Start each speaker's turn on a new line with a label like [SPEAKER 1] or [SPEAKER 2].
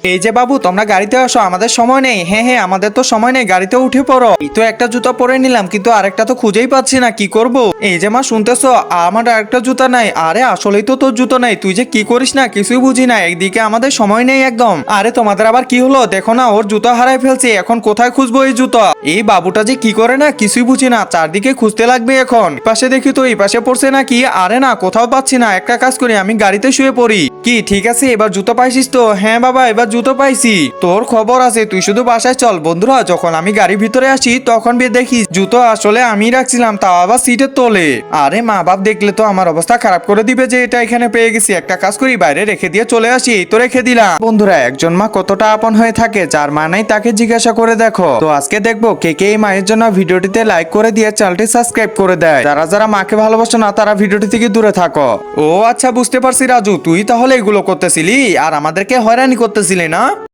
[SPEAKER 1] এই যে বাবু, তোমরা গাড়িতে আসো, আমাদের সময় নেই। হ্যাঁ হ্যাঁ, আমাদের তো সময় নেই, গাড়িতে উঠে পড়ো। এই তো একটা জুতা পরে নিলাম, কিন্তু আরেকটা তো খুঁজেই পাচ্ছি না, কি করব। এই যে মা, শুনতেছো? আমার আরেকটা জুতা নাই। আরে আসলেই তো তোর জুতো নাই, তুই যে কি করিস না কিছুই বুঝি না। একদিকে আমাদের সময় নেই একদম। আরে তোমাদের আবার কি হলো? দেখো না, ওর জুতো হারাই ফেলছে, এখন কোথায় খুঁজবো এই জুতো? এই বাবুটা যে কি করে না কিছুই বুঝি না, চারদিকে খুঁজতে লাগবে এখন। এই পাশে দেখি তো, এই পাশে পড়ছে নাকি? আরে না, কোথাও পাচ্ছি না। একটা কাজ করি, আমি গাড়িতে শুয়ে পড়ি। কি ঠিক আছে, এবার জুতো পাইছিস তো? হ্যাঁ বাবা, এবার জুতো পাইছি। তোর খবর আছে, তুই শুধু বাসায় চল। বন্ধুরা, যখন আমি গাড়ির ভিতরে আসি তখন দেখি জুতো আসলে আমি রাখছিলাম, তাও আবার সিটের তলে। আরে মা বাপ দেখলে তো আমার অবস্থা খারাপ করে দিবে যে এটা এখানে পেয়ে গেছি। একটা কাজ করি, বাইরে রেখে দিয়ে চলে আসি। এই তো রেখে দিলাম। বন্ধুরা, একজন মা কতটা আপন হয়ে থাকে, যার মা নাই তাকে জিজ্ঞাসা করে দেখো। তো আজকে দেখবো কে কে এই মায়ের জন্য ভিডিওটিতে লাইক করে দিয়ে চ্যানেলটি সাবস্ক্রাইব করে দেয়। যারা যারা মাকে ভালোবাসো না, তারা ভিডিওটি থেকে দূরে থাকো। ও আচ্ছা, বুঝতে পারছি রাজু, তুই তাহলে এগুলো করতেছিলি আর আমাদেরকে হয়রানি করতেছিলি না?